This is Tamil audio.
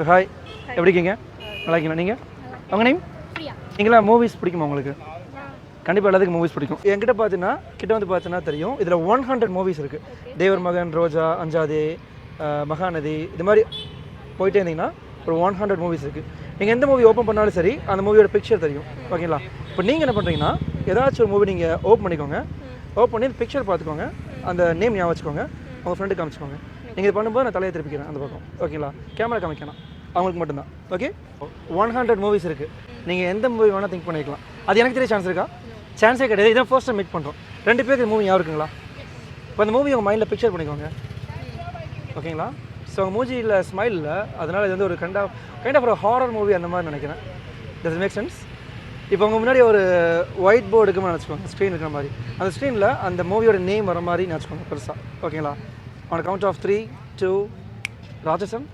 ஹாய், எப்படி இருக்கீங்க? நல்லா இருக்கீங்களா? நீங்கள் உங்கள் நேம்? நீங்களா மூவிஸ் பிடிக்குமா உங்களுக்கு? கண்டிப்பாக எல்லாத்துக்கும் மூவிஸ் பிடிக்கும். என்கிட்ட பார்த்தீங்கன்னா தெரியும், இதில் 100 மூவிஸ் இருக்குது. தேவர் மகன், ரோஜா, அஞ்சாதே, மகாநதி, இது மாதிரி போயிட்டே இருந்தீங்கன்னா ஒரு 100 மூவிஸ் இருக்குது. நீங்கள் எந்த மூவி ஓப்பன் பண்ணாலும் சரி, அந்த மூவியோட பிக்சர் தெரியும். ஓகேங்களா? இப்போ நீங்கள் என்ன பண்ணுறீங்கன்னா, ஏதாச்சும் ஒரு மூவி நீங்கள் ஓப்பன் பண்ணிக்கோங்க. ஓப்பன் பண்ணி அந்த பிக்சர் பார்த்துக்கோங்க, அந்த நேம் ஞாபகம் வச்சுக்கோங்க, உங்கள் ஃப்ரெண்டுக்கு காமிச்சிக்கோங்க. நீங்கள் இது பண்ணும்போது நான் தலையை திருப்பிக்கிறேன் அந்த பக்கம். ஓகேங்களா? கேமரா காமிக்கணும், அவங்களுக்கு மட்டும்தான். ஓகே, 100 மூவிஸ் இருக்குது. நீங்கள் எந்த மூவி வேணால் திங்க் பண்ணிக்கலாம். அது எனக்கு தெரிய சான்ஸ் இருக்கா? சான்ஸே கிடையாது. இதான் ஃபர்ஸ்ட் டைம் மீட் பண்ணுறோம். 2 பேருக்கு மூவி ஞாபகம் இருக்குங்களா? இப்போ அந்த மூவி உங்கள் மைண்டில் பிக்சர் பண்ணிக்கோங்க. ஓகேங்களா? ஸோ உங்கள் மூஞ்சியில் ஸ்மைல் இல்லை, அதனால் இது வந்து ஒரு கைண்ட் ஆஃப் ஒரு ஹாரர் மூவி அந்த மாதிரி நினைக்கிறேன். டஸ் மேக் சென்ஸ்? இப்போ உங்கள் முன்னாடி ஒரு ஒயிட் போர்டு இருக்குன்னு நினச்சிக்கோங்க, ஸ்க்ரீன் இருக்கிற மாதிரி. அந்த ஸ்க்ரீனில் அந்த மூவியோட நேம் வர மாதிரி நினச்சிக்கோங்க பெருசாக. ஓகேங்களா? On count of 3, 2, Ratsasan.